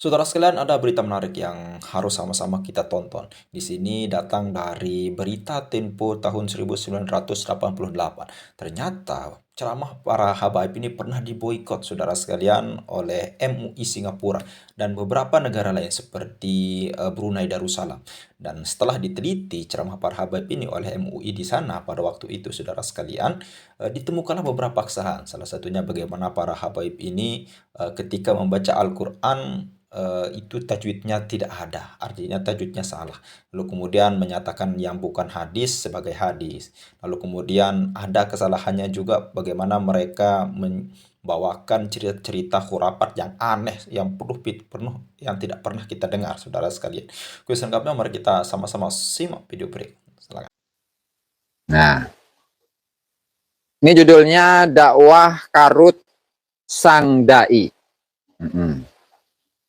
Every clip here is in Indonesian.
Saudara sekalian, ada berita menarik yang harus sama-sama kita tonton. Di sini datang dari berita Tempo tahun 1988. Ternyata ceramah para habaib ini pernah diboikot, saudara sekalian, oleh MUI Singapura dan beberapa negara lain seperti Brunei Darussalam. Dan setelah diteliti ceramah para habaib ini oleh MUI di sana pada waktu itu, saudara sekalian, ditemukanlah beberapa kesalahan. Salah satunya bagaimana para habaib ini ketika membaca Al-Quran itu tajwidnya tidak ada, artinya tajwidnya salah. Lalu kemudian menyatakan yang bukan hadis sebagai hadis. Lalu kemudian ada kesalahannya juga bagaimana mereka membawakan cerita-cerita khurafat yang aneh, yang penuh yang tidak pernah kita dengar, saudara sekalian. Kuis lengkapnya mari kita sama-sama simak video berikut. Silakan. Nah, ini judulnya dakwah karut sang dai.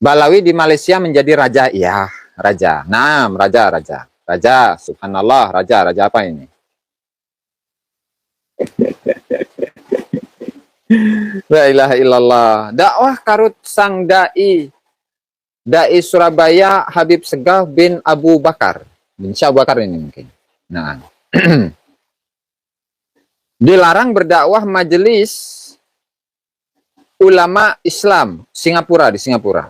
Balawi di Malaysia menjadi raja. Ya, raja. Nah, raja. Raja, subhanallah, raja apa ini? La ilaha illallah. Dakwah karut sang dai. Dai Surabaya Habib Segaf bin Abu Bakar. Bin Abu Bakar ini mungkin. Nah, dilarang berdakwah majelis ulama Islam Singapura, di Singapura.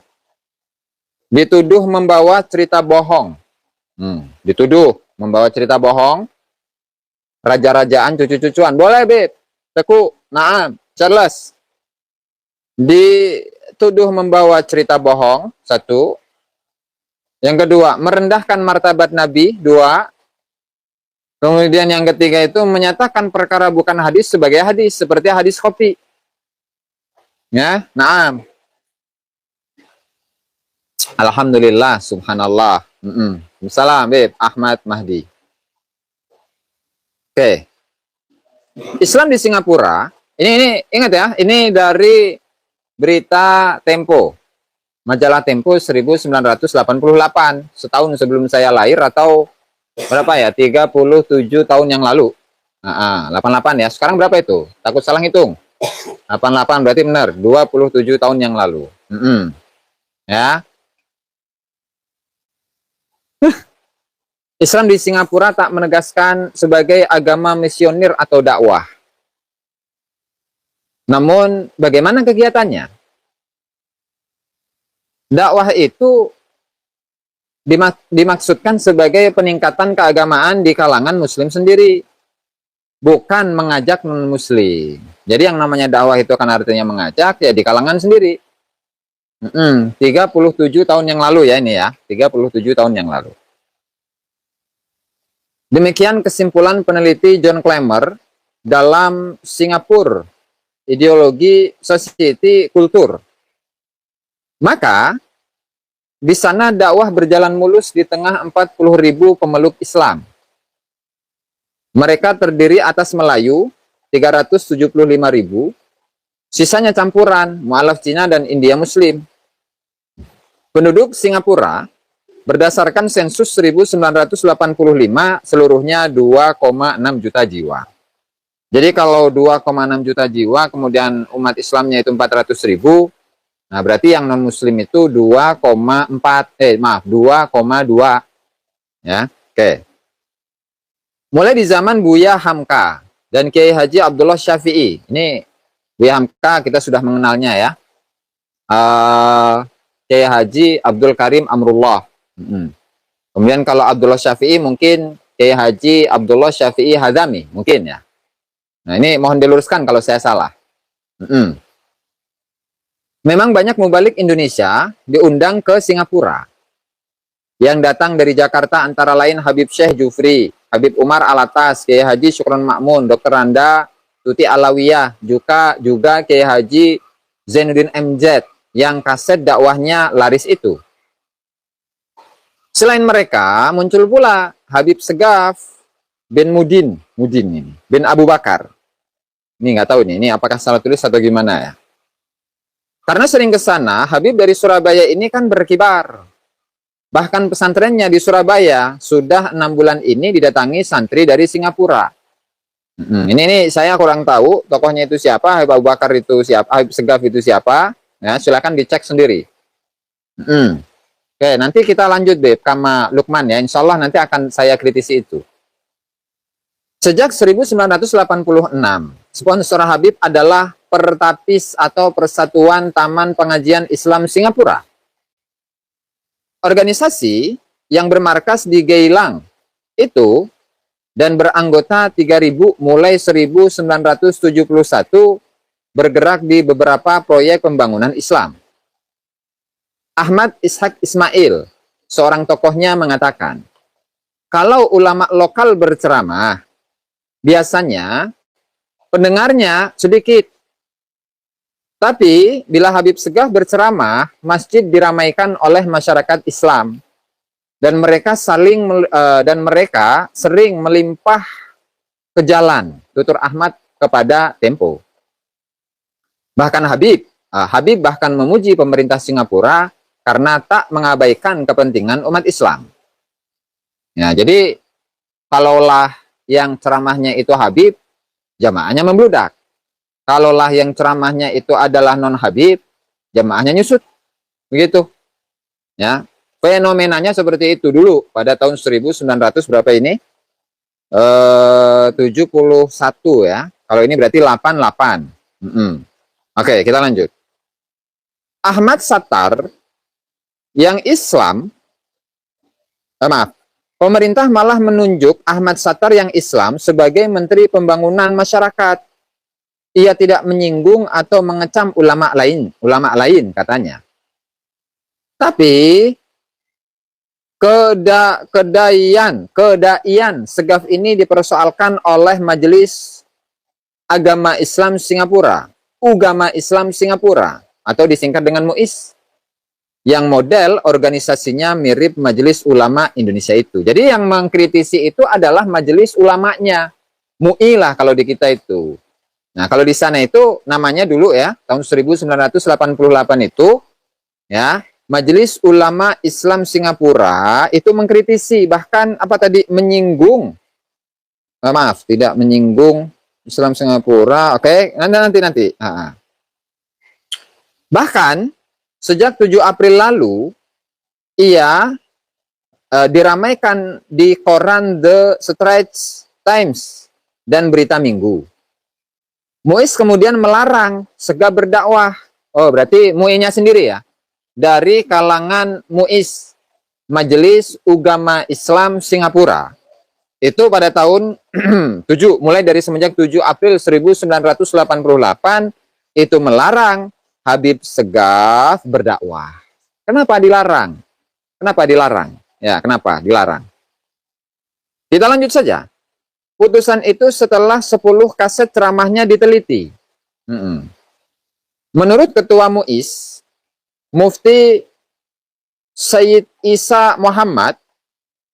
Dituduh membawa cerita bohong. Dituduh membawa cerita bohong. Raja-rajaan, cucu-cucuan. Boleh, Beb. Teku, naam, Charles. Dituduh membawa cerita bohong, satu. Yang kedua, merendahkan martabat Nabi, dua. Kemudian yang ketiga itu menyatakan perkara bukan hadis sebagai hadis, seperti hadis kopi. Ya, naam. Alhamdulillah, subhanallah. Salam, Beb, Ahmad Mahdi. Oke. Islam di Singapura, ini ingat ya, ini dari berita Tempo. Majalah Tempo 1988, setahun sebelum saya lahir atau berapa ya? 37 tahun yang lalu. 88 ya. Sekarang berapa itu? Takut salah hitung. 88 berarti benar, 27 tahun yang lalu. Ya. Islam di Singapura tak menegaskan sebagai agama misionir atau dakwah. Namun, bagaimana kegiatannya? Dakwah itu dimaksudkan sebagai peningkatan keagamaan di kalangan muslim sendiri, bukan mengajak non-muslim. Jadi yang namanya dakwah itu kan artinya mengajak, ya di kalangan sendiri. 37 tahun yang lalu ya ini ya, 37 tahun yang lalu. Demikian kesimpulan peneliti John Clemmer dalam Singapura Ideologi Society Kultur. Maka di sana dakwah berjalan mulus di tengah 40.000 pemeluk Islam. Mereka terdiri atas Melayu 375.000, sisanya campuran mualaf Cina dan India Muslim. Penduduk Singapura berdasarkan sensus 1985 seluruhnya 2,6 juta jiwa. Jadi kalau 2,6 juta jiwa kemudian umat Islamnya itu 400.000, nah berarti yang non muslim itu 2,2 ya. Oke. Mulai di zaman Buya Hamka dan Kiai Haji Abdullah Syafi'i. Ini Buya Hamka kita sudah mengenalnya ya. Kiai Haji Abdul Karim Amrullah. Kemudian kalau Abdullah Syafi'i mungkin Kiai Haji Abdullah Syafi'i Hazami mungkin ya. Nah ini mohon diluruskan kalau saya salah. Memang banyak mubalik Indonesia diundang ke Singapura. Yang datang dari Jakarta antara lain Habib Syekh Jufri, Habib Umar Alatas, Kiai Haji Syukron Makmun, Dr. Randa Tuti Alawiyah, juga Kiai Haji Zainuddin MZ yang kaset dakwahnya laris itu. Selain mereka, muncul pula Habib Segaf bin Mudin ini, bin Abu Bakar. Ini nggak tahu nih, ini apakah salah tulis atau gimana ya. Karena sering ke sana, Habib dari Surabaya ini kan berkibar. Bahkan pesantrennya di Surabaya sudah 6 bulan ini didatangi santri dari Singapura. Ini saya kurang tahu tokohnya itu siapa, Habib Abu Bakar itu siapa, Habib Segaf itu siapa. Ya, silakan dicek sendiri. Oke, nanti kita lanjut Beb sama Lukman ya. Insya Allah nanti akan saya kritisi itu. Sejak 1986, sponsor Habib adalah Pertapis atau Persatuan Taman Pengajian Islam Singapura. Organisasi yang bermarkas di Geylang itu dan beranggota 3.000 mulai 1971 bergerak di beberapa proyek pembangunan Islam. Ahmad Ishaq Ismail, seorang tokohnya mengatakan, kalau ulama lokal berceramah, biasanya pendengarnya sedikit. Tapi bila Habib Segaf berceramah, masjid diramaikan oleh masyarakat Islam dan mereka sering melimpah ke jalan. Tutur Ahmad kepada Tempo. Bahkan Habib bahkan memuji pemerintah Singapura karena tak mengabaikan kepentingan umat Islam. Ya, jadi kalaulah yang ceramahnya itu Habib, jamaahnya membludak. Kalaulah yang ceramahnya itu adalah non Habib, jamaahnya nyusut. Begitu. Ya. Fenomenanya seperti itu dulu pada tahun 1900 berapa ini? 71 ya. Kalau ini berarti 88. Oke, kita lanjut. Ahmad Sattar yang Islam, pemerintah malah menunjuk Ahmad Sattar yang Islam sebagai Menteri Pembangunan Masyarakat. Ia tidak menyinggung atau mengecam ulama lain katanya. Tapi kedaian Segaf ini dipersoalkan oleh Majelis Agama Islam Singapura, Ugama Islam Singapura, atau disingkat dengan MUIS, yang model organisasinya mirip Majelis Ulama Indonesia itu. Jadi yang mengkritisi itu adalah majelis ulamanya, MUI lah kalau di kita itu. Nah, kalau di sana itu namanya dulu ya, tahun 1988 itu, ya, Majelis Ulama Islam Singapura itu mengkritisi, bahkan menyinggung, tidak menyinggung Islam Singapura, oke, nanti. Bahkan, sejak 7 April lalu, ia diramaikan di koran The Straits Times dan Berita Minggu. MUIS kemudian melarang Segaf berdakwah. Oh, berarti MUI-nya sendiri ya. Dari kalangan MUIS, Majelis Ugama Islam Singapura. Itu pada tahun 7, mulai dari semenjak 7 April 1988, itu melarang Habib Segaf berdakwah. Kenapa dilarang? Ya, kenapa dilarang? Kita lanjut saja. Putusan itu setelah 10 kaset ceramahnya diteliti. Menurut Ketua MUIS, Mufti Sayyid Isa Muhammad,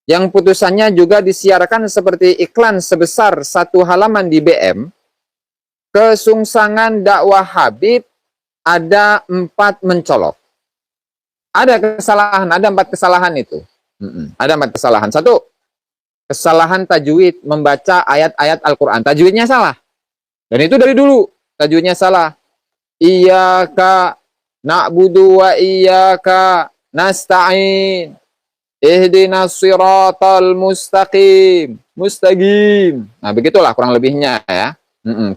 yang putusannya juga disiarkan seperti iklan sebesar 1 halaman di BM, kesungsangan dakwah Habib ada 4 mencolok. Ada 4 kesalahan itu. Ada 4 kesalahan. 1, kesalahan tajwid membaca ayat-ayat Al-Quran. Tajwidnya salah. Dan itu dari dulu. Tajwidnya salah. Iyyaka na'budu wa iyyaka nasta'in. Ihdinas siratal mustaqim. Nah, begitulah kurang lebihnya ya.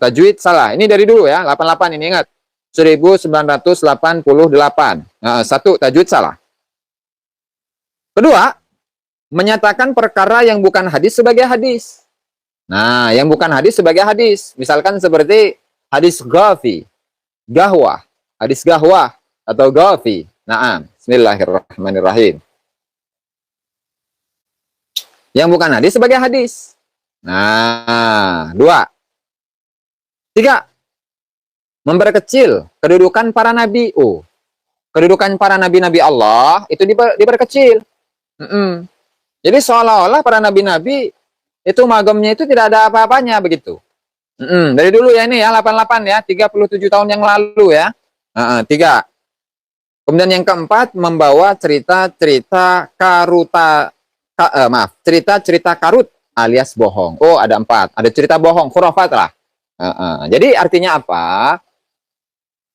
Tajwid salah. Ini dari dulu ya. 88 ini ingat. 1988. 1, tajwid salah. Kedua, menyatakan perkara yang bukan hadis sebagai hadis. Nah, yang bukan hadis sebagai hadis. Misalkan seperti hadis gahwah, hadis gahwah atau gafi. Naam, bismillahirrahmanirrahim. Yang bukan hadis sebagai hadis. Nah, 2. 3. Memperkecil kedudukan para nabi. Kedudukan para nabi-nabi Allah itu diperkecil. Jadi seolah-olah para nabi-nabi itu magamnya itu tidak ada apa-apanya begitu. Dari dulu ya ini ya 88 ya, 37 tahun yang lalu ya. 3. Kemudian yang keempat, membawa cerita-cerita cerita karut alias bohong. Oh, ada 4. Ada cerita bohong, khurafat lah. Jadi artinya apa?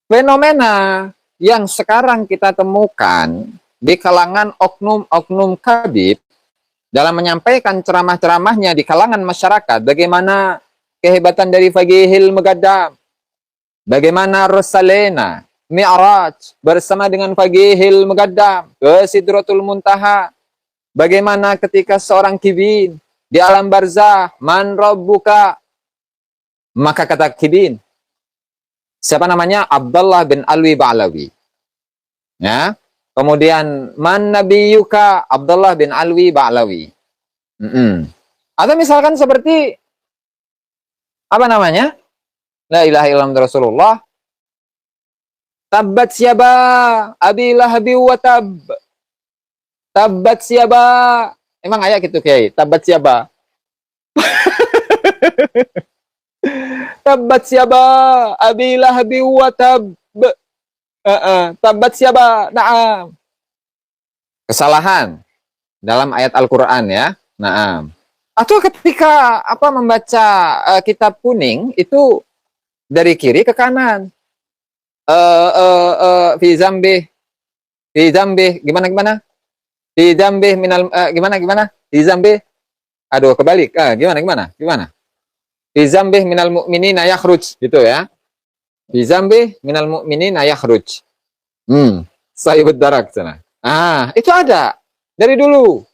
Fenomena yang sekarang kita temukan di kalangan oknum-oknum Habib dalam menyampaikan ceramah-ceramahnya di kalangan masyarakat, bagaimana kehebatan dari Faqihil Muqaddam, bagaimana Rosalena Mi'raj bersama dengan Faqihil Muqaddam ke Sidratul Muntaha, bagaimana ketika seorang kibin di alam barzah, man rabbuka, maka kata kibin, siapa namanya? Abdullah bin Alwi Ba'lawi. Ya. Kemudian man nabiyuka? Abdullah bin Alwi Ba'lawi. Atau misalkan seperti apa namanya? La ilaha illallah Rasulullah. Tabbat siaba abi lahabi wa tab. Tabbat siaba. Emang ayat gitu Kiai. Tabbat siaba. Tabbat siaba abi lahabi wa tab. Tabbat siaba. Naam. Kesalahan dalam ayat Al-Qur'an ya. Naam. Atau ketika membaca kitab kuning itu dari kiri ke kanan. Fi zambih gimana fi zambih minal gimana fi zambih, aduh kebalik, gimana fi zambih minal mu'minina yakhruj gitu ya, fi zambih minal mu'minina yakhruj, sayyibat darak sana. Itu ada dari dulu,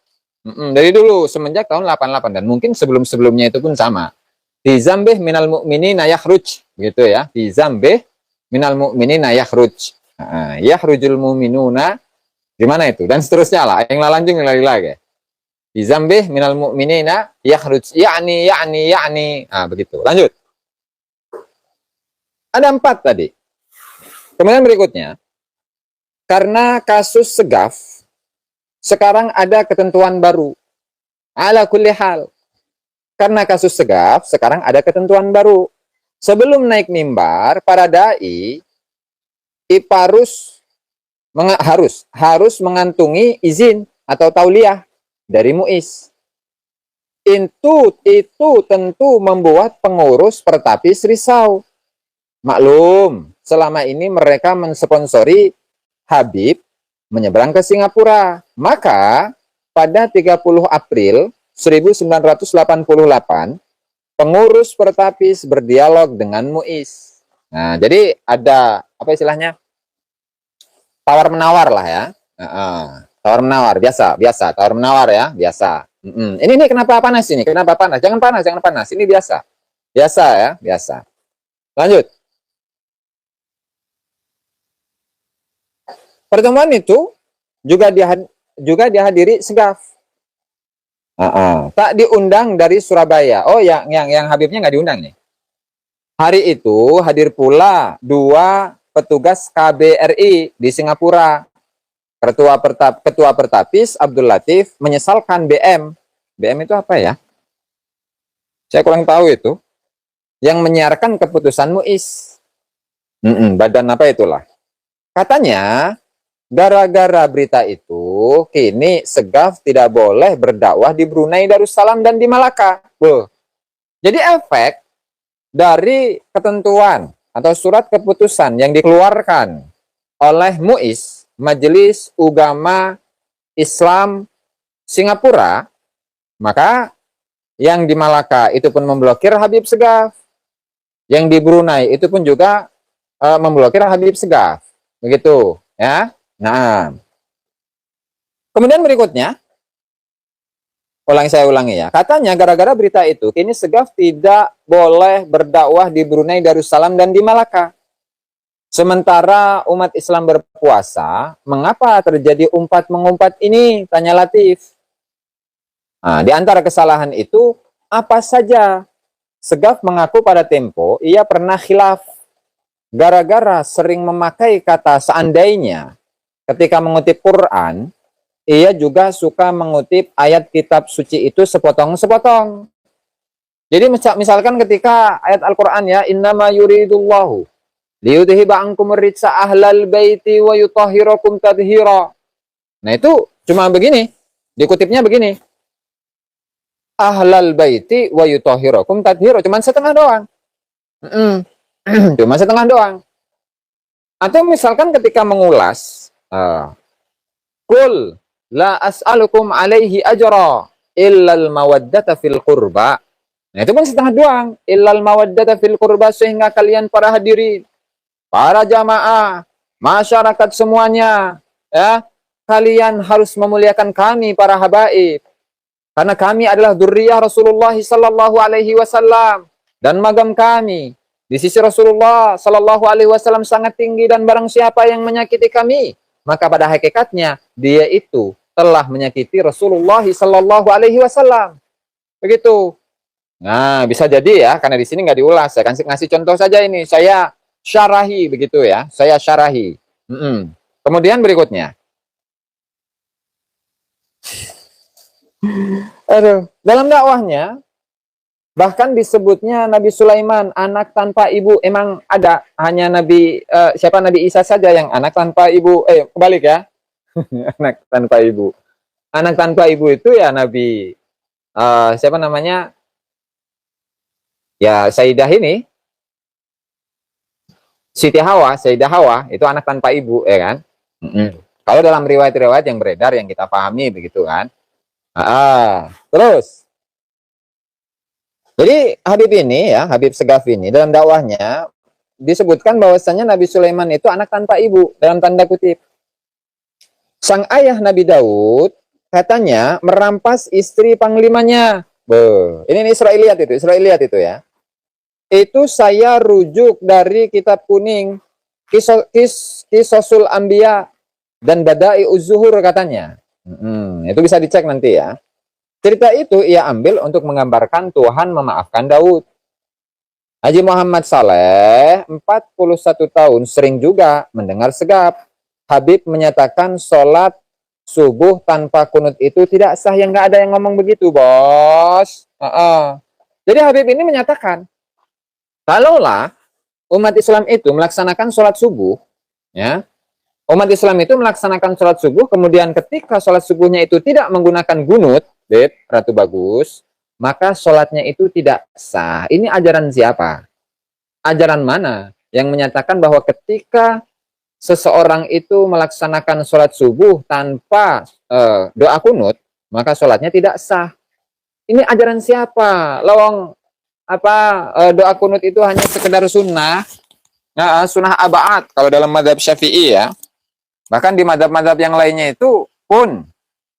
semenjak tahun 88 dan mungkin sebelumnya itu pun sama. Fi zambih minal mu'minina yakhruj gitu ya, fi zambih minal mu'minina yakhruj. Yakhrujul mu'minuna gimana itu? Dan seterusnya lah. Yang lanjut lagi. Fi zambih minal mu'minina yakhruj. Ya'ni. Begitu. Lanjut. Ada 4 tadi. Kemudian berikutnya. Karena kasus Segaf, sekarang ada ketentuan baru. Ala kulli hal. Karena kasus Segaf, sekarang ada ketentuan baru. Sebelum naik mimbar, para dai harus mengantungi izin atau tauliyah dari MUIS. Itu tentu membuat pengurus Pertapis risau. Maklum, selama ini mereka mensponsori Habib menyeberang ke Singapura. Maka pada 30 April 1988 pengurus Pertapis berdialog dengan MUIS. Nah, jadi ada apa istilahnya? Tawar menawar lah ya. Tawar menawar biasa, tawar menawar ya, biasa. Ini kenapa panas ini? Kenapa panas? Jangan panas. Ini biasa. Biasa ya, biasa. Lanjut. Pertemuan itu juga dihadiri Segaf. Tak diundang dari Surabaya. Oh, yang Habibnya nggak diundang nih. Hari itu hadir pula 2 petugas KBRI di Singapura. Ketua Pertapis Abdul Latif menyesalkan BM. BM itu apa ya? Saya kurang tahu itu. Yang menyiarkan keputusan MUIS. Badan apa itulah. Katanya, gara-gara berita itu, kini Segaf tidak boleh berdakwah di Brunei Darussalam dan di Malaka. Jadi efek dari ketentuan atau surat keputusan yang dikeluarkan oleh MUIS, Majelis Ugama Islam Singapura, maka yang di Malaka itu pun memblokir Habib Segaf. Yang di Brunei itu pun juga memblokir Habib Segaf. Begitu, ya. Nah, kemudian berikutnya, saya ulangi ya. Katanya gara-gara berita itu, kini Segaf tidak boleh berdakwah di Brunei Darussalam dan di Malaka. Sementara umat Islam berpuasa, mengapa terjadi umpat-mengumpat ini? Tanya Latif. Di antara kesalahan itu, apa saja? Segaf mengaku pada tempo, ia pernah khilaf. Gara-gara sering memakai kata seandainya ketika mengutip Quran, ia juga suka mengutip ayat kitab suci itu sepotong-sepotong. Jadi misalkan ketika ayat Al-Quran ya, innama yuridullahu liyudhiba ankum ritsa ahlal baiti wa yutahhirakum tadhira. Nah itu cuma begini, dikutipnya begini. Ahlal baiti wa yutahhirakum tadhira, cuma setengah doang. Cuma setengah doang. Atau misalkan ketika mengulas, Qul la as'alukum alaihi ajra illal mawaddata fil qurba. Nah, itu pun setengah doang. Illal mawaddata fil qurba, sehingga kalian para hadirin, para jamaah, masyarakat semuanya, ya, kalian harus memuliakan kami para habaib. Karena kami adalah dzurriyyah Rasulullah sallallahu alaihi wasallam, dan magam kami di sisi Rasulullah sallallahu alaihi wasallam sangat tinggi, dan barang siapa yang menyakiti kami, maka pada hakikatnya dia itu telah menyakiti Rasulullah sallallahu alaihi wasallam. Begitu. Nah, bisa jadi ya, karena di sini nggak diulas. Saya kasih ngasih contoh saja ini. Saya syarahi begitu ya. Saya syarahi. Kemudian berikutnya. Aduh, dalam dakwahnya bahkan disebutnya Nabi Sulaiman anak tanpa ibu. Emang ada hanya Nabi siapa, Nabi Isa saja yang anak tanpa ibu. Kebalik ya. Anak tanpa ibu. Anak tanpa ibu itu ya Nabi siapa namanya? Ya Sayyidah ini, Sayyidah Hawa itu anak tanpa ibu, ya kan? Kalau dalam riwayat-riwayat yang beredar yang kita pahami begitu kan. Terus, jadi Habib ini ya, Habib Segaf ini dalam dakwahnya disebutkan bahwasanya Nabi Sulaiman itu anak tanpa ibu, dalam tanda kutip. Sang ayah Nabi Daud katanya merampas istri panglimanya. Ini Israiliyat itu ya. Itu saya rujuk dari kitab kuning, Qisasul Anbiya dan Badai Uz-Zuhur katanya. Itu bisa dicek nanti ya. Cerita itu ia ambil untuk menggambarkan Tuhan memaafkan Daud. Haji Muhammad Saleh, 41 tahun, sering juga mendengar Segaf. Habib menyatakan sholat subuh tanpa kunut itu tidak sah. Yang nggak ada yang ngomong begitu, bos. Jadi Habib ini menyatakan, kalaulah umat Islam itu melaksanakan sholat subuh, ya, umat Islam itu melaksanakan sholat subuh, kemudian ketika sholat subuhnya itu tidak menggunakan gunut, Ratu Bagus, maka sholatnya itu tidak sah. Ini ajaran siapa? Ajaran mana yang menyatakan bahwa ketika seseorang itu melaksanakan sholat subuh tanpa doa kunut, maka sholatnya tidak sah? Ini ajaran siapa? Lawang doa kunut itu hanya sekedar sunnah, sunnah abaat kalau dalam mazhab Syafi'i ya. Bahkan di mazhab-mazhab yang lainnya itu pun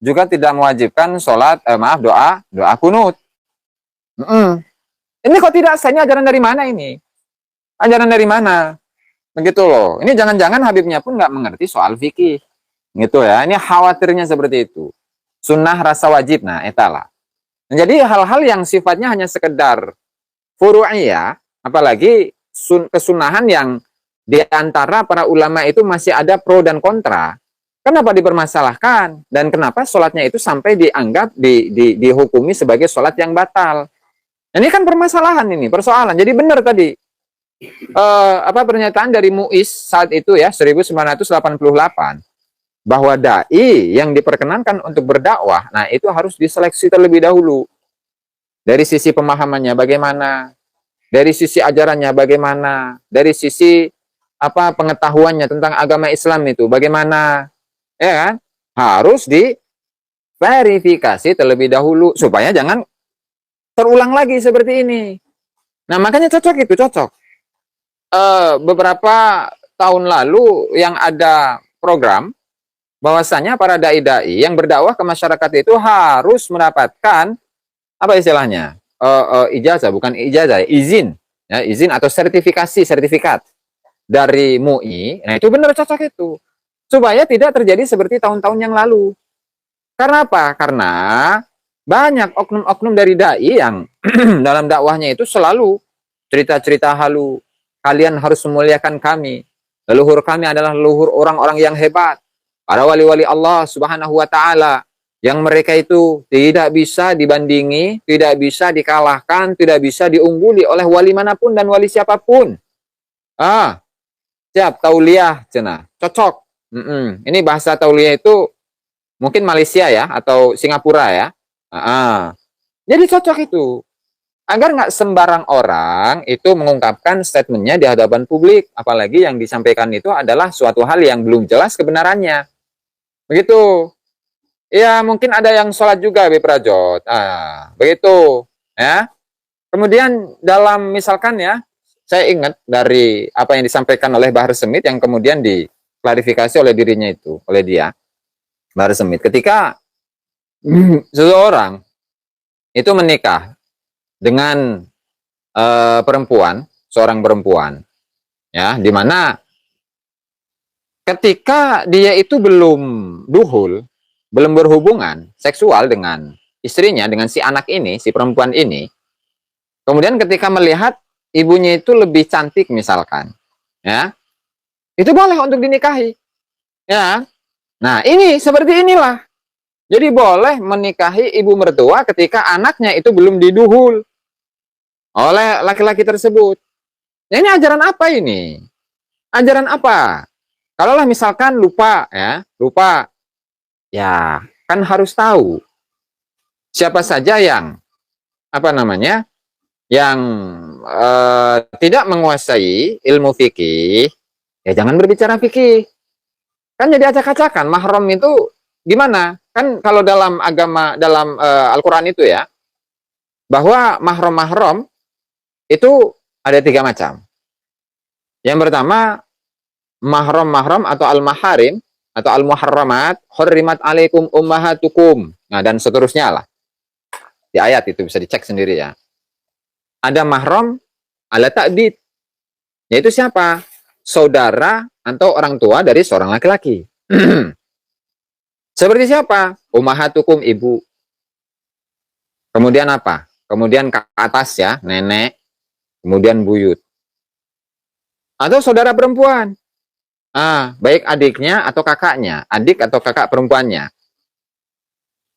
juga tidak mewajibkan sholat, doa kunut. Ini kok tidak sah? Ini ajaran dari mana ini? Ajaran dari mana? Begitu loh. Ini jangan-jangan Habibnya pun nggak mengerti soal fikih. Gitu ya. Ini khawatirnya seperti itu. Sunnah rasa wajib, nah etalah. Jadi hal-hal yang sifatnya hanya sekedar furu'iyah, apalagi kesunahan yang di antara para ulama itu masih ada pro dan kontra. Kenapa dipermasalahkan? Dan kenapa sholatnya itu sampai dianggap dihukumi sebagai sholat yang batal? Ini kan permasalahan ini, persoalan. Jadi benar tadi pernyataan dari Muiz saat itu ya, 1988, bahwa dai yang diperkenankan untuk berdakwah, nah itu harus diseleksi terlebih dahulu. Dari sisi pemahamannya bagaimana, dari sisi ajarannya bagaimana, dari sisi pengetahuannya tentang agama Islam itu bagaimana, ya kan? Harus diverifikasi terlebih dahulu supaya jangan terulang lagi seperti ini. Nah, makanya cocok. Beberapa tahun lalu yang ada program bahwasanya para dai-dai yang berdakwah ke masyarakat itu harus mendapatkan istilahnya? Ijazah, bukan ijazah, izin atau sertifikat dari MUI. Nah, itu benar cocok itu. Supaya tidak terjadi seperti tahun-tahun yang lalu. Karena apa? Karena banyak oknum-oknum dari dai yang dalam dakwahnya itu selalu cerita-cerita halu. Kalian harus memuliakan kami. Leluhur kami adalah leluhur orang-orang yang hebat. Para wali-wali Allah Subhanahu wa ta'ala. Yang mereka itu tidak bisa dibandingi, tidak bisa dikalahkan, tidak bisa diungguli oleh wali manapun dan wali siapapun. Siap, tauliyah, cenah. Cocok. Ini bahasa tauliyah itu mungkin Malaysia ya, atau Singapura ya. Jadi cocok itu. agar nggak sembarang orang itu mengungkapkan statementnya di hadapan publik, apalagi yang disampaikan itu adalah suatu hal yang belum jelas kebenarannya. Begitu. Ya, mungkin ada yang sholat juga, Habib Rajot. Begitu. Ya. Kemudian dalam misalkan ya, saya ingat dari apa yang disampaikan oleh Bahar Smith yang kemudian diklarifikasi oleh dirinya itu, oleh dia, Bahar Smith. Ketika seseorang itu menikah dengan perempuan, seorang perempuan, ya, di mana ketika dia itu belum duhul, belum berhubungan seksual dengan istrinya, dengan si anak ini, si perempuan ini, kemudian ketika melihat ibunya itu lebih cantik misalkan, ya, itu boleh untuk dinikahi, ya. Nah, ini seperti inilah. Jadi boleh menikahi ibu mertua ketika anaknya itu belum diduhul oleh laki-laki tersebut. Ya, ini ajaran apa ini? Ajaran apa? Kalaulah misalkan lupa, ya, lupa, ya kan harus tahu siapa saja yang apa namanya, yang tidak menguasai ilmu fikih, ya jangan berbicara fikih. Kan jadi acak-acakan. Mahram itu gimana? Kan kalau dalam agama, dalam Al-Quran itu ya, bahwa mahram-mahram itu ada 3 macam. Yang pertama, mahram-mahram atau al-maharim atau al-muharramat, hurrimat alaikum ummahatukum. Nah, dan seterusnya lah. Di ayat itu bisa dicek sendiri ya. Ada mahram ala ta'bid. Yaitu siapa? Saudara atau orang tua dari seorang laki-laki. Seperti siapa? Ummahatukum, ibu. Kemudian apa? Kemudian ke atas ya, nenek. Kemudian buyut. Atau saudara perempuan. Baik adiknya atau kakaknya. Adik atau kakak perempuannya.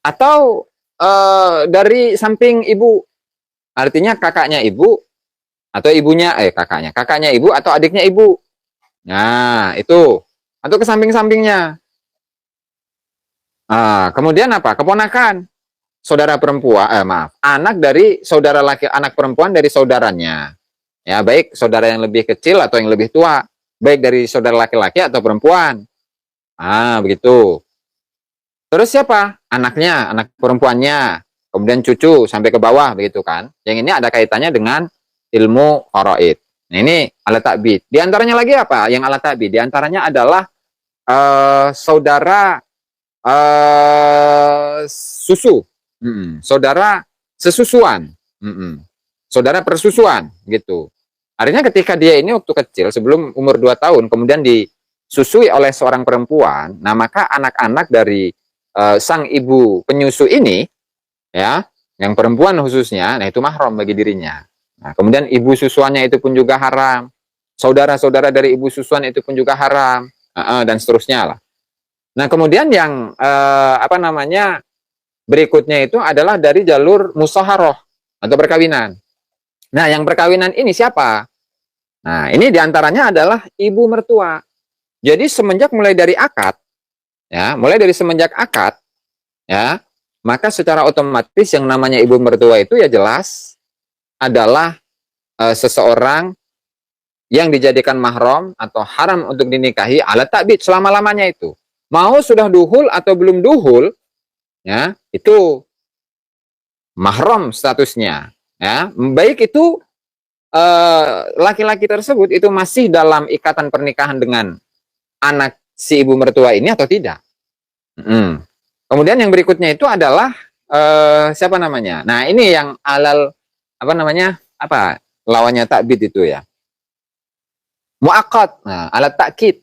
Atau dari samping ibu. Artinya kakaknya ibu atau ibunya, kakaknya ibu atau adiknya ibu. Nah, itu. Atau ke samping-sampingnya. Kemudian apa? Keponakan. Saudara perempuan, anak dari saudara laki, anak perempuan dari saudaranya. Ya, baik saudara yang lebih kecil atau yang lebih tua. Baik dari saudara laki-laki atau perempuan. Begitu. Terus siapa? Anaknya, anak perempuannya. Kemudian cucu sampai ke bawah, begitu kan. Yang ini ada kaitannya dengan ilmu faraid. Nah, ini alat takbid. Di antaranya lagi apa? Yang alat takbid. Di antaranya adalah saudara susu. Saudara sesusuan. Saudara persusuan, gitu. Artinya ketika dia ini waktu kecil, sebelum umur 2 tahun, kemudian disusui oleh seorang perempuan, nah maka anak-anak dari sang ibu penyusu ini, ya, yang perempuan khususnya, nah itu mahram bagi dirinya. Nah, kemudian ibu susuannya itu pun juga haram. Saudara-saudara dari ibu susuan itu pun juga haram, dan seterusnya lah. Nah, kemudian yang berikutnya itu adalah dari jalur musaharoh atau perkawinan. Nah, yang perkawinan ini siapa? Nah, ini diantaranya adalah ibu mertua. Jadi semenjak mulai dari akad, ya, ya, maka secara otomatis yang namanya ibu mertua itu ya jelas adalah seseorang yang dijadikan mahram atau haram untuk dinikahi ala ta'bid selama-lamanya itu. Mau sudah duhul atau belum duhul, ya, itu mahram statusnya, ya. Baik itu laki-laki tersebut itu masih dalam ikatan pernikahan dengan anak si ibu mertua ini atau tidak. Kemudian yang berikutnya itu adalah siapa namanya? Nah, ini yang alal lawannya takbid itu ya. Muakkad. Nah, alat takkid.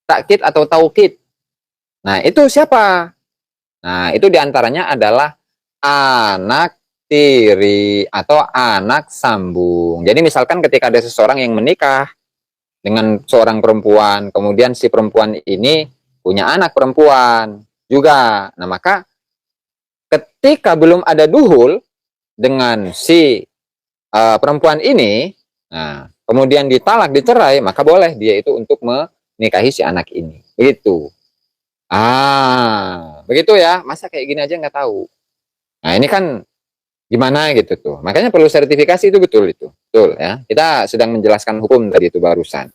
Takkid atau taukid. Nah, itu siapa? Nah, itu diantaranya adalah anak tiri atau anak sambung. Jadi misalkan ketika ada seseorang yang menikah dengan seorang perempuan, kemudian si perempuan ini punya anak perempuan juga. Nah, maka ketika belum ada duhul dengan si perempuan ini, nah, kemudian ditalak, dicerai, maka boleh dia itu untuk menikahi si anak ini. Begitu. Begitu ya. Masa kayak gini aja nggak tahu. Nah, ini kan Gimana gitu tuh. Makanya perlu sertifikasi itu betul itu. Betul ya. Kita sedang menjelaskan hukum tadi itu barusan.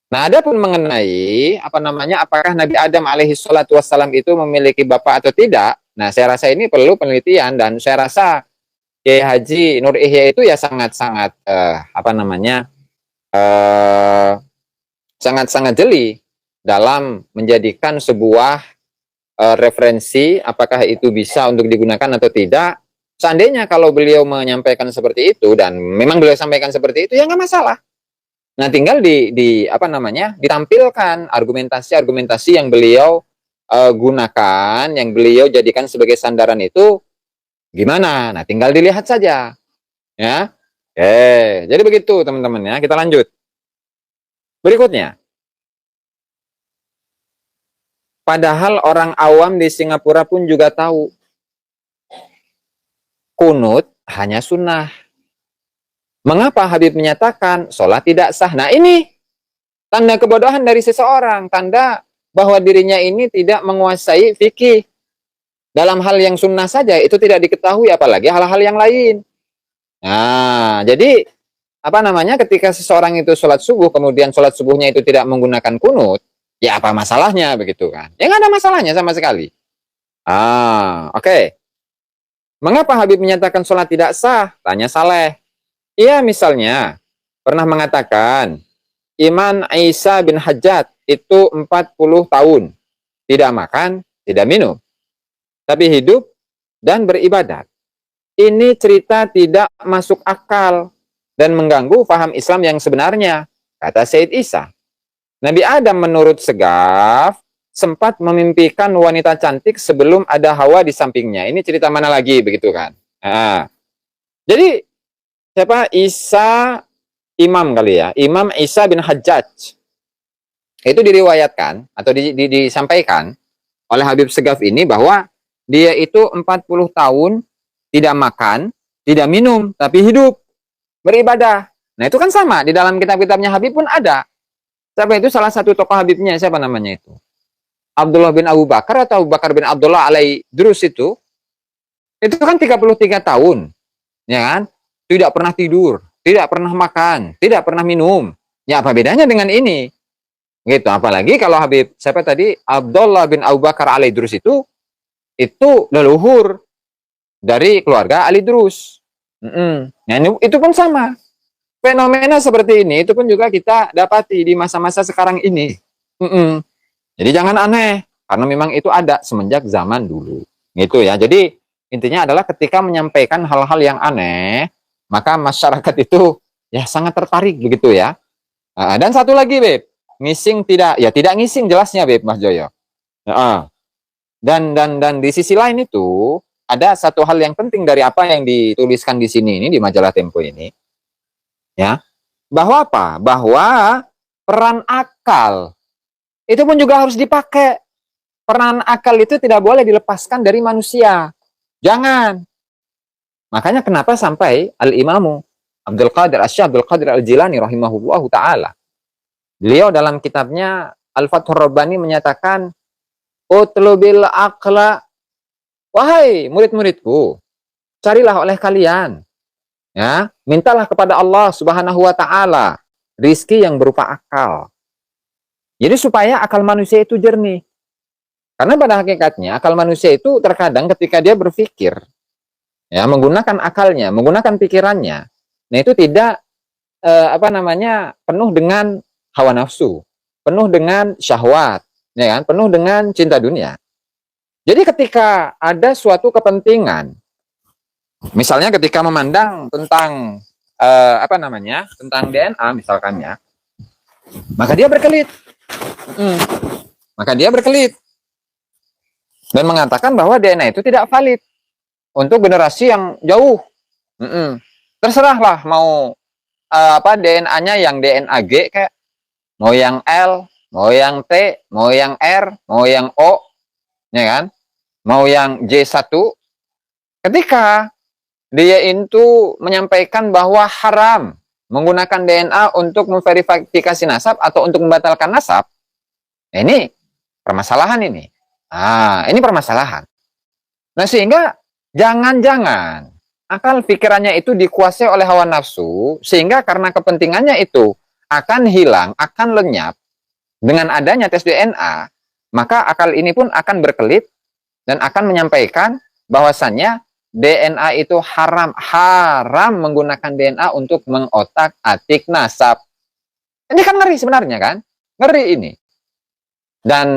Nah, ada pun mengenai apa namanya, apakah Nabi Adam alaihi salatu wassalam itu memiliki bapak atau tidak? Nah, saya rasa ini perlu penelitian dan saya rasa Kiai Haji Nur Ihya itu ya sangat-sangat apa namanya sangat-sangat jeli dalam menjadikan sebuah referensi apakah itu bisa untuk digunakan atau tidak. Seandainya kalau beliau menyampaikan seperti itu dan memang beliau sampaikan seperti itu ya nggak masalah. Nah, tinggal di apa namanya ditampilkan argumentasi-argumentasi yang beliau gunakan, yang beliau jadikan sebagai sandaran itu gimana. Nah, tinggal dilihat saja, ya. Jadi begitu teman-teman ya. Kita lanjut. Berikutnya, padahal orang awam di Singapura pun juga tahu kunut hanya sunnah. Mengapa Habib menyatakan sholat tidak sah? Nah, ini tanda kebodohan dari seseorang, tanda bahwa dirinya ini tidak menguasai fikih. Dalam hal yang sunnah saja itu tidak diketahui, apalagi hal-hal yang lain. Nah, jadi apa namanya ketika seseorang itu sholat subuh, kemudian sholat subuhnya itu tidak menggunakan kunut, ya apa masalahnya begitu kan? Ya nggak ada masalahnya sama sekali. Oke. Mengapa Habib menyatakan sholat tidak sah? Tanya Saleh. Iya, misalnya pernah mengatakan Imam Isa bin Hajjat itu 40 tahun tidak makan, tidak minum, tapi hidup dan beribadat. Ini cerita tidak masuk akal dan mengganggu paham Islam yang sebenarnya, kata Said Isa. Nabi Adam menurut Segaf sempat memimpikan wanita cantik sebelum ada Hawa di sampingnya. Ini cerita mana lagi begitu kan? Nah, jadi siapa? Isa Imam kali ya. Imam Isa bin Hajjaj. Itu diriwayatkan atau disampaikan oleh Habib Segaf ini bahwa dia itu 40 tahun tidak makan, tidak minum, tapi hidup, beribadah. Nah, itu kan sama. Di dalam kitab-kitabnya Habib pun ada. Siapa itu? Salah satu tokoh Habibnya. Siapa namanya itu? Abdullah bin Abu Bakar atau Abu Bakar bin Abdullah alai Drus itu kan 33 tahun. Ya kan? Tidak pernah tidur, tidak pernah makan, tidak pernah minum. Ya, apa bedanya dengan ini? Gitu. Apalagi kalau Habib, siapa tadi? Abdullah bin Abu Bakar alai Drus itu leluhur dari keluarga Ali Drus. Nah, itu pun sama. Fenomena seperti ini itu pun juga kita dapati di masa-masa sekarang ini. Jadi jangan aneh, karena memang itu ada semenjak zaman dulu. Gitu ya. Jadi intinya adalah ketika menyampaikan hal-hal yang aneh, maka masyarakat itu ya sangat tertarik begitu ya. Dan satu lagi, Beb, ngising tidak, ya tidak ngising jelasnya, Beb, Mas Joyo. Dan di sisi lain itu ada satu hal yang penting dari apa yang dituliskan di sini ini di majalah Tempo ini. Ya. Bahwa apa? Bahwa peran akal itu pun juga harus dipakai. Peran akal itu tidak boleh dilepaskan dari manusia. Jangan. Makanya kenapa sampai Al-Imamu Abdul Qadir Al-Jilani rahimahullahu ta'ala. Beliau dalam kitabnya Al-Fathur Rabbani menyatakan, Utlubil aqla, wahai murid-muridku, carilah oleh kalian, ya, mintalah kepada Allah Subhanahu wa taala rizki yang berupa akal. Jadi supaya akal manusia itu jernih. Karena pada hakikatnya akal manusia itu terkadang ketika dia berpikir, ya, menggunakan akalnya, menggunakan pikirannya, nah itu tidak penuh dengan hawa nafsu, penuh dengan syahwat, ya kan, penuh dengan cinta dunia. Jadi ketika ada suatu kepentingan, misalnya ketika memandang tentang tentang DNA misalkannya, maka dia berkelit. Dan mengatakan bahwa DNA itu tidak valid untuk generasi yang jauh. Terserahlah mau DNA-nya yang DNA G kayak, mau yang L, mau yang T, mau yang R, mau yang O, ya kan? Mau yang J1. Ketika dia itu menyampaikan bahwa haram menggunakan DNA untuk memverifikasi nasab atau untuk membatalkan nasab, ini permasalahan ini. Ini permasalahan. Nah, sehingga jangan-jangan akal pikirannya itu dikuasai oleh hawa nafsu, sehingga karena kepentingannya itu akan hilang, akan lenyap dengan adanya tes DNA, maka akal ini pun akan berkelit dan akan menyampaikan bahwasannya DNA itu haram, haram menggunakan DNA untuk mengotak-atik nasab. Ini kan ngeri sebenarnya kan? Ngeri ini. Dan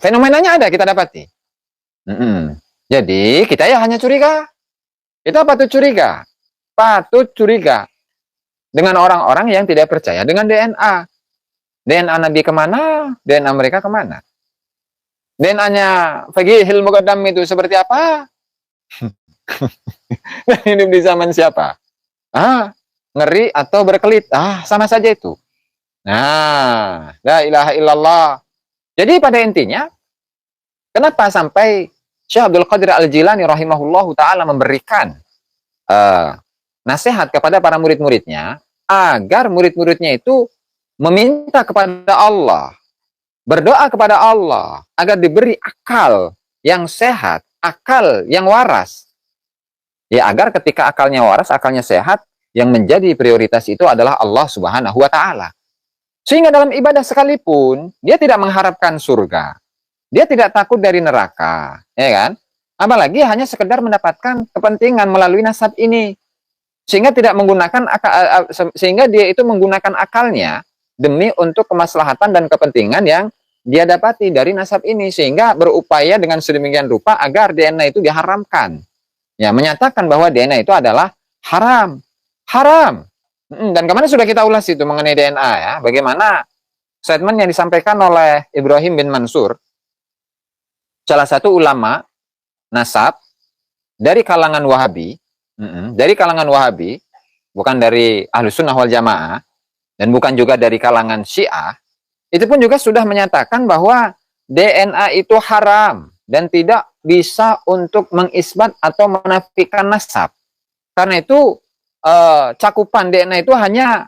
fenomenanya ada kita dapati. Jadi kita ya hanya curiga. Kita patut curiga. Patut curiga dengan orang-orang yang tidak percaya dengan DNA. DNA Nabi kemana? DNA mereka kemana? DNA-nya Faqihil Muqaddam itu seperti apa? Dan hidup di zaman siapa? Ngeri atau berkelit? Sama saja itu. Nah, la ilaha illallah. Jadi pada intinya, kenapa sampai Syekh Abdul Qadir Al-Jilani rahimahullahu ta'ala memberikan nasihat kepada para murid-muridnya, agar murid-muridnya itu meminta kepada Allah, berdoa kepada Allah, agar diberi akal yang sehat, akal yang waras. Ya, agar ketika akalnya waras, akalnya sehat, yang menjadi prioritas itu adalah Allah Subhanahu wa Ta'ala. Sehingga dalam ibadah sekalipun, dia tidak mengharapkan surga. Dia tidak takut dari neraka, ya kan? Apalagi hanya sekedar mendapatkan kepentingan melalui nasab ini. Sehingga tidak menggunakan sehingga dia itu menggunakan akalnya demi untuk kemaslahatan dan kepentingan yang dia dapati dari nasab ini, sehingga berupaya dengan sedemikian rupa agar DNA itu diharamkan. Ya, menyatakan bahwa DNA itu adalah haram. Haram. Dan kemarin sudah kita ulas itu mengenai DNA ya. Bagaimana statement yang disampaikan oleh Ibrahim bin Mansur, salah satu ulama nasab dari kalangan Wahabi, bukan dari Ahlus Sunnah wal Jamaah, dan bukan juga dari kalangan Syiah, itu pun juga sudah menyatakan bahwa DNA itu haram dan tidak bisa untuk mengisbat atau menafikan nasab. Karena itu cakupan DNA itu hanya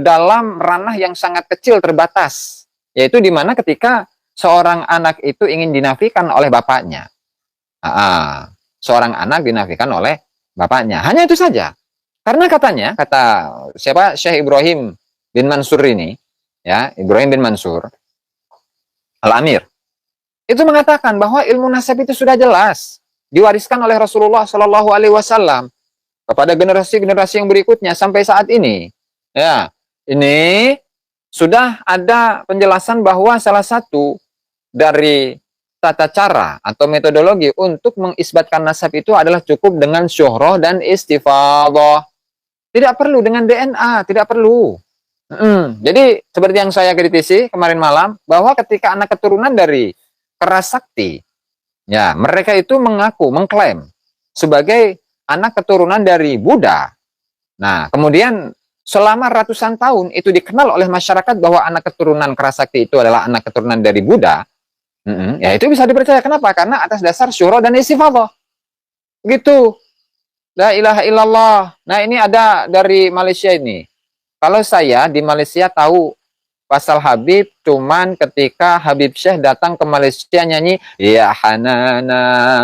dalam ranah yang sangat kecil, terbatas, yaitu di mana ketika seorang anak itu ingin dinafikan oleh bapaknya, seorang anak dinafikan oleh bapaknya, hanya itu saja. Karena katanya, kata siapa, Syekh Ibrahim bin Mansur ini, ya, Ibrahim bin Mansur Al-Amir, itu mengatakan bahwa ilmu nasab itu sudah jelas diwariskan oleh Rasulullah Shallallahu Alaihi Wasallam kepada generasi-generasi yang berikutnya sampai saat ini. Ya, ini sudah ada penjelasan bahwa salah satu dari tata cara atau metodologi untuk mengisbatkan nasab itu adalah cukup dengan syuhrah dan istifadhah. Tidak perlu dengan DNA, tidak perlu. Jadi seperti yang saya kritisi kemarin malam, bahwa ketika anak keturunan dari keras sakti, ya, mereka itu mengklaim sebagai anak keturunan dari Buddha. Nah, kemudian selama ratusan tahun itu dikenal oleh masyarakat bahwa anak keturunan keras sakti itu adalah anak keturunan dari Buddha. Ya, itu bisa dipercaya. Kenapa? Karena atas dasar syuhrah dan istifadhah. Gitu. La ilaha illallah. Nah, ini ada dari Malaysia ini. Kalau saya di Malaysia tahu pasal Habib cuman ketika Habib Syekh datang ke Malaysia nyanyi ya Hanana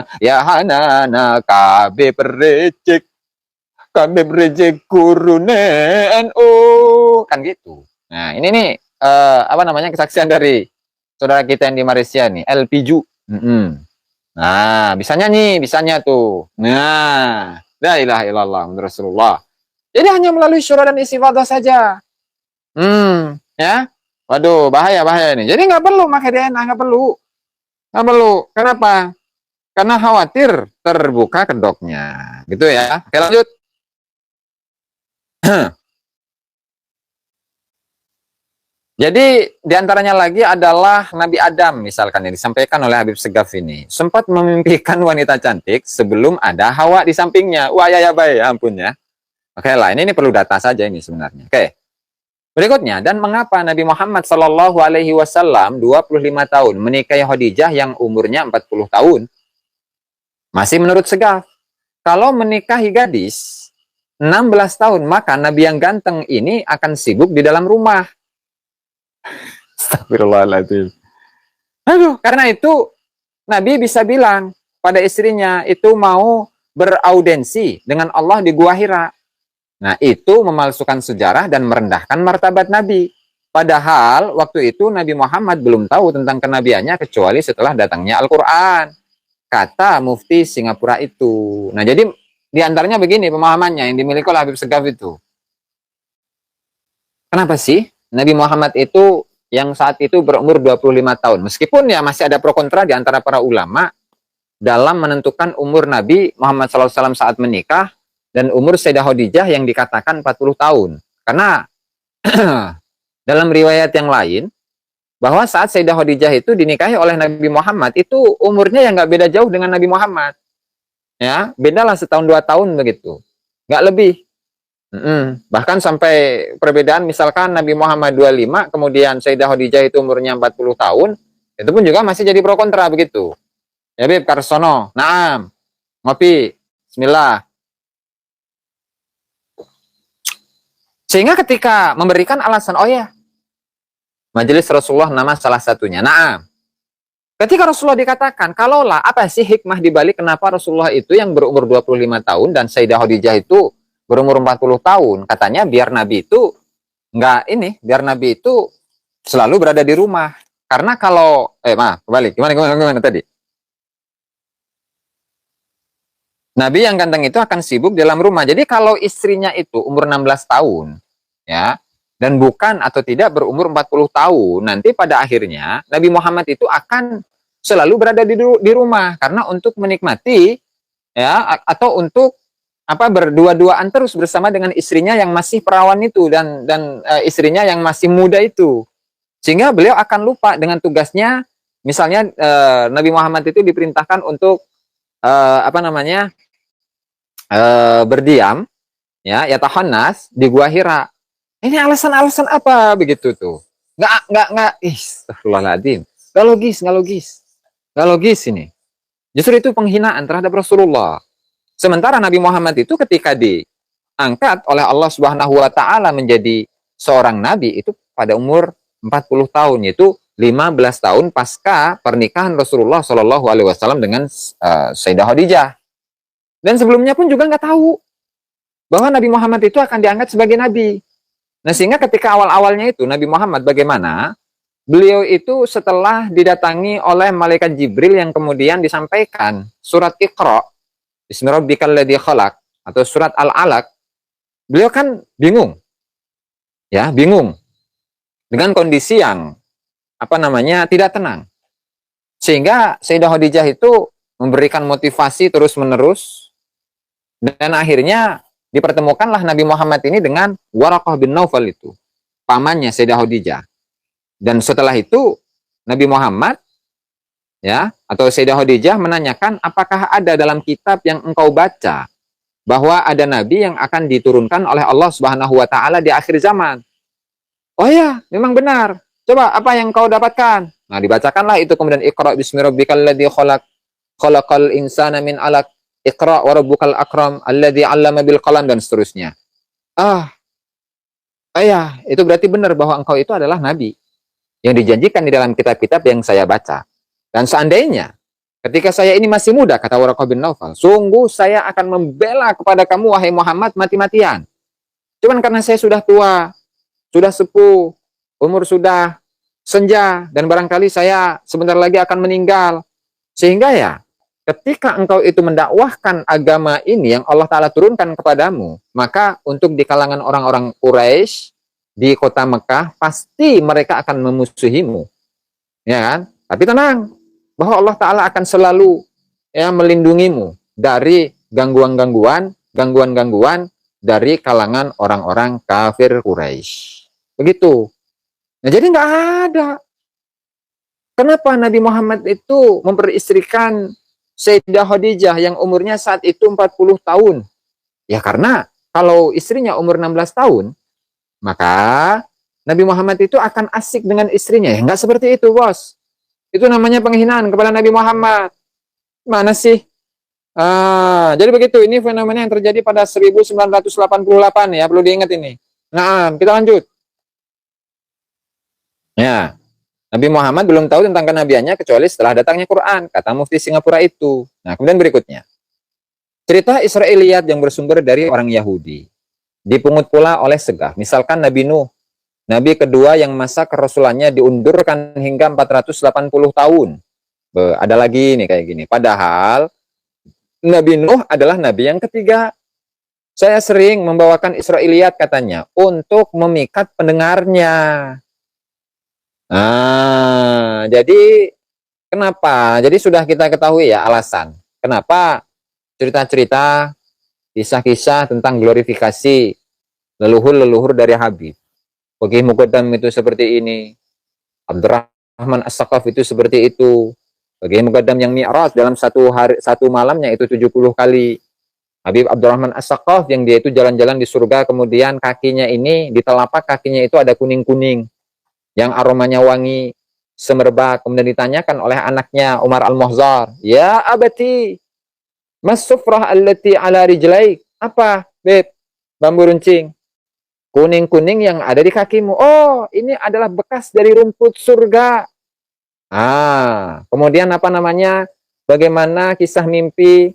kabe berejek kurune NU, kan gitu. Nah, ini nih apa namanya, kesaksian dari saudara kita yang di Malaysia nih, El Piju. Nah, bisanya tuh. Nah, la ilaha illallah Rasulullah. Jadi hanya melalui syuhrah dan istifadhah saja. Ya. Waduh, bahaya ini. Jadi nggak perlu pakai DNA, nggak perlu. Kenapa? Karena khawatir terbuka kedoknya. Gitu ya. Oke, lanjut. Jadi diantaranya lagi adalah Nabi Adam, misalkan yang disampaikan oleh Habib Segaf ini. Sempat memimpikan wanita cantik sebelum ada Hawa di sampingnya. Wah, ya baik, ya ampun ya. Oke lah, ini perlu data saja ini sebenarnya. Oke. Berikutnya, dan mengapa Nabi Muhammad Shallallahu Alaihi Wasallam 25 tahun menikahi Khadijah yang umurnya 40 tahun? Masih menurut Segaf, kalau menikahi gadis 16 tahun, maka Nabi yang ganteng ini akan sibuk di dalam rumah. Astagfirullahaladzim. Aduh, karena itu Nabi bisa bilang pada istrinya, itu mau beraudensi dengan Allah di Gua Hira. Nah, itu memalsukan sejarah dan merendahkan martabat Nabi. Padahal waktu itu Nabi Muhammad belum tahu tentang kenabiannya kecuali setelah datangnya Al-Quran. Kata mufti Singapura itu. Nah, jadi diantaranya begini pemahamannya yang dimiliki oleh Habib Segaf itu. Kenapa sih Nabi Muhammad itu yang saat itu berumur 25 tahun? Meskipun ya masih ada pro kontra di antara para ulama dalam menentukan umur Nabi Muhammad SAW saat menikah dan umur Sayyidah Khadijah yang dikatakan 40 tahun. Karena dalam riwayat yang lain, bahwa saat Sayyidah Khadijah itu dinikahi oleh Nabi Muhammad, itu umurnya yang nggak beda jauh dengan Nabi Muhammad. Ya, bedalah setahun 2 tahun begitu. Nggak lebih. Bahkan sampai perbedaan misalkan Nabi Muhammad 25, kemudian Sayyidah Khadijah itu umurnya 40 tahun, itu pun juga masih jadi pro kontra begitu. Ya Bib, Karsono, naam, ngopi, bismillah. Sehingga ketika memberikan alasan, oh ya, majelis Rasulullah nama salah satunya. Naam. Ketika Rasulullah dikatakan, kalaulah apa sih hikmah dibalik kenapa Rasulullah itu yang berumur 25 tahun dan Sayyidah Khadijah itu berumur 40 tahun. Katanya biar Nabi itu biar Nabi itu selalu berada di rumah. Karena kalau kembali, gimana tadi? Nabi yang ganteng itu akan sibuk di dalam rumah. Jadi kalau istrinya itu umur 16 tahun, ya, dan bukan atau tidak berumur 40 tahun, nanti pada akhirnya Nabi Muhammad itu akan selalu berada di rumah karena untuk menikmati ya atau untuk berdua-duaan terus bersama dengan istrinya yang masih perawan itu dan istrinya yang masih muda itu. Sehingga beliau akan lupa dengan tugasnya. Misalnya Nabi Muhammad itu diperintahkan untuk berdiam ya tahannas di Gua Hira. Ini alasan-alasan apa begitu tuh? Nggak, astagfirullahaladzim. Nggak logis ini. Justru itu penghinaan terhadap Rasulullah. Sementara Nabi Muhammad itu ketika diangkat oleh Allah Subhanahu wa taala menjadi seorang nabi itu pada umur 40 tahun, yaitu 15 tahun pasca pernikahan Rasulullah Shallallahu alaihi wasallam dengan Sayyidah Khadijah. Dan sebelumnya pun juga nggak tahu bahwa Nabi Muhammad itu akan diangkat sebagai nabi. Nah, sehingga ketika awal-awalnya itu Nabi Muhammad bagaimana? Beliau itu setelah didatangi oleh malaikat Jibril yang kemudian disampaikan surat Iqra, Bismi rabbikal ladzi khalaq, atau surat Al-Alaq, beliau kan bingung. Ya, bingung. Dengan kondisi yang tidak tenang. Sehingga Sayyidah Khadijah itu memberikan motivasi terus-menerus dan akhirnya dipertemukanlah Nabi Muhammad ini dengan Waraqah bin Naufal itu, pamannya Sayyidah Khadijah. Dan setelah itu Nabi Muhammad ya atau Sayyidah Khadijah menanyakan, apakah ada dalam kitab yang engkau baca bahwa ada nabi yang akan diturunkan oleh Allah Subhanahu wa taala di akhir zaman? Oh ya, memang benar. Coba apa yang kau dapatkan? Nah, dibacakanlah itu kemudian Iqra bismi rabbikal ladzi khalaq, khalaqal insana min 'alaq, Iqra wa rabbukal akram alladzi 'allama bil qalam, dan seterusnya. Ya, itu berarti benar bahwa engkau itu adalah nabi yang dijanjikan di dalam kitab-kitab yang saya baca. Dan seandainya ketika saya ini masih muda, kata Waraqah bin Naufal, sungguh saya akan membela kepada kamu wahai Muhammad mati-matian. Cuman karena saya sudah tua, sudah sepuh, umur sudah senja, dan barangkali saya sebentar lagi akan meninggal. Sehingga ya, ketika engkau itu mendakwahkan agama ini yang Allah Ta'ala turunkan kepadamu, maka untuk di kalangan orang-orang Quraisy di kota Mekah, pasti mereka akan memusuhimu. Ya kan? Tapi tenang, bahwa Allah Ta'ala akan selalu melindungimu dari gangguan-gangguan dari kalangan orang-orang kafir Quraisy. Begitu. Nah, jadi nggak ada. Kenapa Nabi Muhammad itu memperistrikan Sayyidah Khadijah yang umurnya saat itu 40 tahun? Ya karena kalau istrinya umur 16 tahun, maka Nabi Muhammad itu akan asik dengan istrinya. Ya nggak seperti itu, bos. Itu namanya penghinaan kepada Nabi Muhammad. Mana sih? Jadi begitu, ini fenomena yang terjadi pada 1988 ya, perlu diingat ini. Nah, kita lanjut. Ya, Nabi Muhammad belum tahu tentang kenabiannya kecuali setelah datangnya Quran, kata mufti Singapura itu. Nah, kemudian berikutnya. cerita Israiliyat yang bersumber dari orang Yahudi dipungut pula oleh segah. Misalkan Nabi Nuh, Nabi kedua yang masa kerasulannya diundurkan hingga 480 tahun. Ada lagi nih kayak gini. Padahal Nabi Nuh adalah Nabi yang ketiga. Saya sering membawakan Israiliyat katanya untuk memikat pendengarnya. Jadi kenapa? Jadi sudah kita ketahui ya alasan. Kenapa cerita-cerita, kisah-kisah tentang glorifikasi leluhur-leluhur dari Habib. Bagi Muqaddam itu seperti ini. Abdurrahman As-Saqaf itu seperti itu. Bagi Muqaddam yang Mi'raj dalam satu malamnya itu 70 kali. Habib Abdurrahman As-Saqaf yang dia itu jalan-jalan di surga, kemudian kakinya ini, di telapak kakinya itu ada kuning-kuning yang aromanya wangi, semerbak. Kemudian ditanyakan oleh anaknya Umar Al-Muhzar, "Ya abati, mas sufrah allati ala rijlaik?" Apa, Beb? Bambu runcing. Kuning-kuning yang ada di kakimu. Oh, ini adalah bekas dari rumput surga. Kemudian apa namanya? Bagaimana kisah mimpi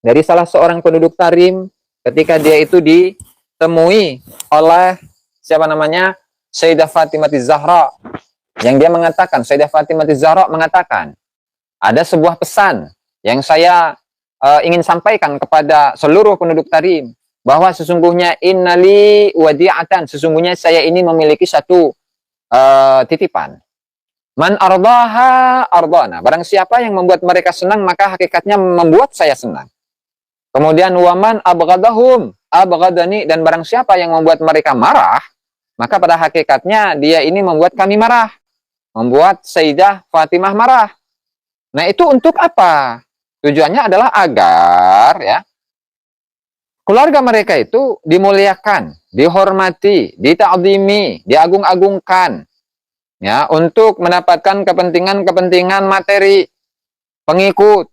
dari salah seorang penduduk Tarim ketika dia itu ditemui oleh siapa namanya? Sayyidah Fatimah Zahra, yang dia mengatakan, Sayyidah Fatimah Zahra mengatakan, ada sebuah pesan yang saya ingin sampaikan kepada seluruh penduduk Tarim, bahwa sesungguhnya innali wadi'atan, sesungguhnya saya ini memiliki satu titipan. Man ardaha ardana, barang siapa yang membuat mereka senang, maka hakikatnya membuat saya senang. Kemudian waman abghadahum abghadani, dan barang siapa yang membuat mereka marah, maka pada hakikatnya dia ini membuat kami marah, membuat Sayyidah Fatimah marah. Nah, itu untuk apa? Tujuannya adalah agar ya keluarga mereka itu dimuliakan, dihormati, dita'zimi, diagung-agungkan, ya, untuk mendapatkan kepentingan-kepentingan materi, pengikut,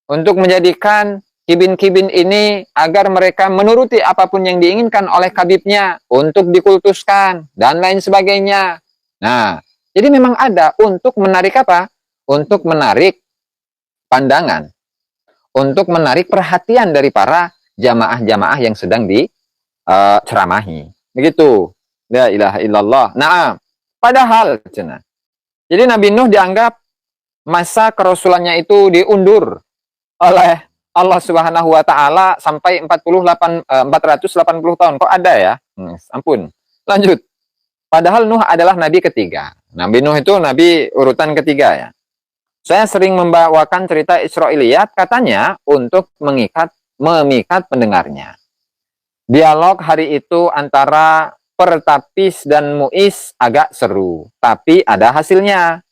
untuk menjadikan kibin-kibin ini agar mereka menuruti apapun yang diinginkan oleh kabibnya, untuk dikultuskan, dan lain sebagainya. Nah, jadi memang ada untuk menarik apa? Untuk menarik pandangan, untuk menarik perhatian dari para jamaah-jamaah yang sedang diceramahi. Begitu. La ilaha illallah. Nah, padahal, jadi Nabi Nuh dianggap masa kerasulannya itu diundur oleh Allah Subhanahu wa taala sampai 480 tahun. Kok ada ya? Ampun. Lanjut. Padahal Nuh adalah nabi ketiga. Nabi Nuh itu nabi urutan ketiga ya. Saya sering membawakan cerita Israiliyat katanya untuk memikat pendengarnya. Dialog hari itu antara Pertapis dan Muiz agak seru, tapi ada hasilnya.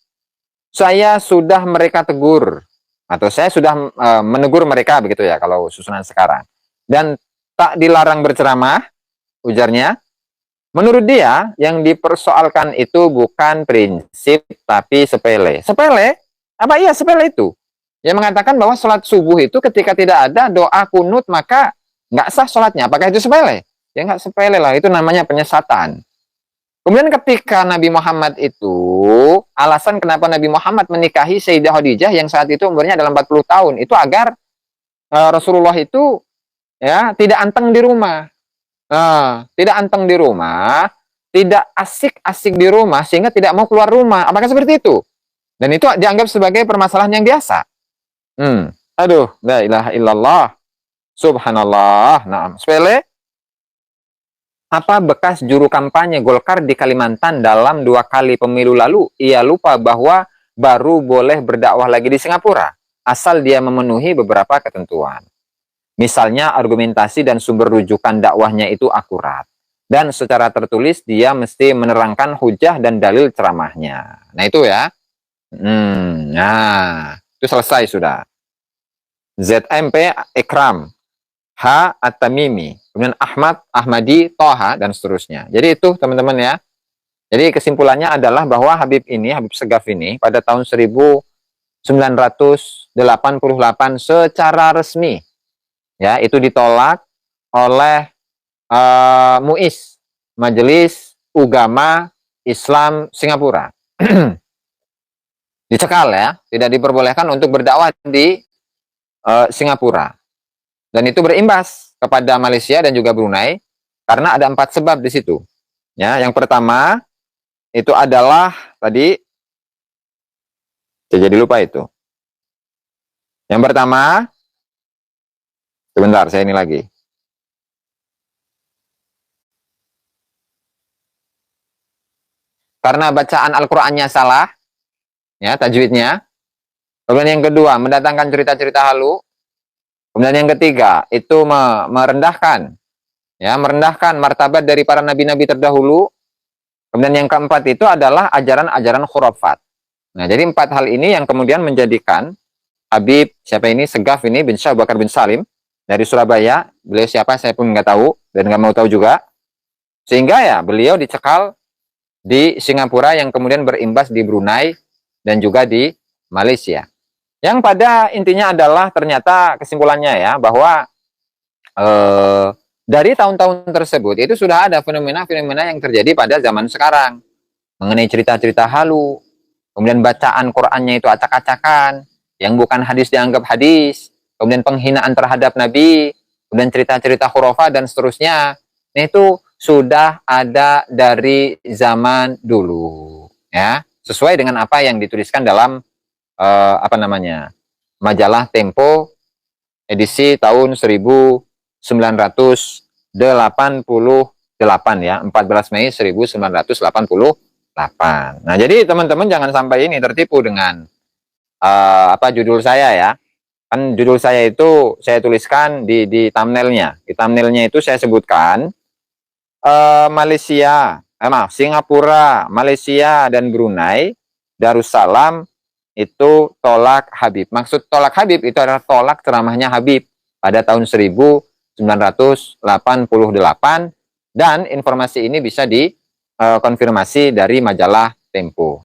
Saya sudah mereka tegur, atau saya sudah menegur mereka, begitu ya kalau susunan sekarang, dan tak dilarang berceramah, ujarnya. Menurut dia yang dipersoalkan itu bukan prinsip tapi sepele. Sepele? Apa iya sepele itu? Dia mengatakan bahwa sholat subuh itu ketika tidak ada doa kunut maka nggak sah sholatnya. Apakah itu sepele? Ya nggak sepele lah, itu namanya penyesatan. Kemudian ketika Nabi Muhammad itu, alasan kenapa Nabi Muhammad menikahi Sayyidah Khadijah yang saat itu umurnya dalam 40 tahun, itu agar Rasulullah itu ya tidak anteng di rumah. Tidak anteng di rumah, tidak asik-asik di rumah, sehingga tidak mau keluar rumah. Apakah seperti itu? Dan itu dianggap sebagai permasalahan yang biasa. Aduh, la ilaha illallah, subhanallah. Nah, sepele. Apa bekas juru kampanye Golkar di Kalimantan dalam 2 kali pemilu lalu, ia lupa bahwa baru boleh berdakwah lagi di Singapura, asal dia memenuhi beberapa ketentuan. Misalnya argumentasi dan sumber rujukan dakwahnya itu akurat. Dan secara tertulis dia mesti menerangkan hujah dan dalil ceramahnya. Nah itu ya. Nah, itu selesai sudah. ZMP Ikram, H At-Tamimi, kemudian Ahmad, Ahmadi, Toha, dan seterusnya. Jadi itu teman-teman ya. Jadi kesimpulannya adalah bahwa Habib Segaf ini pada tahun 1988 secara resmi ya itu ditolak oleh MUIS, Majelis Ugama Islam Singapura. Dicekal ya, tidak diperbolehkan untuk berdakwah di Singapura. Dan itu berimbas kepada Malaysia dan juga Brunei karena ada 4 sebab di situ. Ya, yang pertama itu adalah tadi saya jadi lupa itu. Yang pertama, sebentar saya ini lagi. Karena bacaan Al-Qur'annya salah, ya, tajwidnya. Kemudian yang kedua, mendatangkan cerita-cerita halu. Kemudian yang ketiga, itu merendahkan, ya, merendahkan martabat dari para nabi-nabi terdahulu. Kemudian yang keempat itu adalah ajaran-ajaran khurafat. Nah, jadi 4 hal ini yang kemudian menjadikan Habib, siapa ini, Segaf ini, bin Syekh Abu Bakar bin Salim, dari Surabaya. Beliau siapa, saya pun nggak tahu, dan nggak mau tahu juga. Sehingga ya, beliau dicekal di Singapura yang kemudian berimbas di Brunei dan juga di Malaysia. Yang pada intinya adalah ternyata kesimpulannya ya, bahwa dari tahun-tahun tersebut itu sudah ada fenomena-fenomena yang terjadi pada zaman sekarang. Mengenai cerita-cerita halu, kemudian bacaan Qur'annya itu acak-acakan, yang bukan hadis dianggap hadis, kemudian penghinaan terhadap Nabi, kemudian cerita-cerita khurafat dan seterusnya. Nah, itu sudah ada dari zaman dulu, ya, sesuai dengan apa yang dituliskan dalam majalah Tempo edisi tahun 1988 ya, 14 Mei 1988. Nah, jadi teman-teman jangan sampai ini tertipu dengan judul saya ya. Kan judul saya itu saya tuliskan di thumbnailnya. Di thumbnailnya itu saya sebutkan Singapura, Malaysia dan Brunei Darussalam itu tolak Habib. Maksud tolak Habib itu adalah tolak ceramahnya Habib pada tahun 1988, dan informasi ini bisa dikonfirmasi dari majalah Tempo.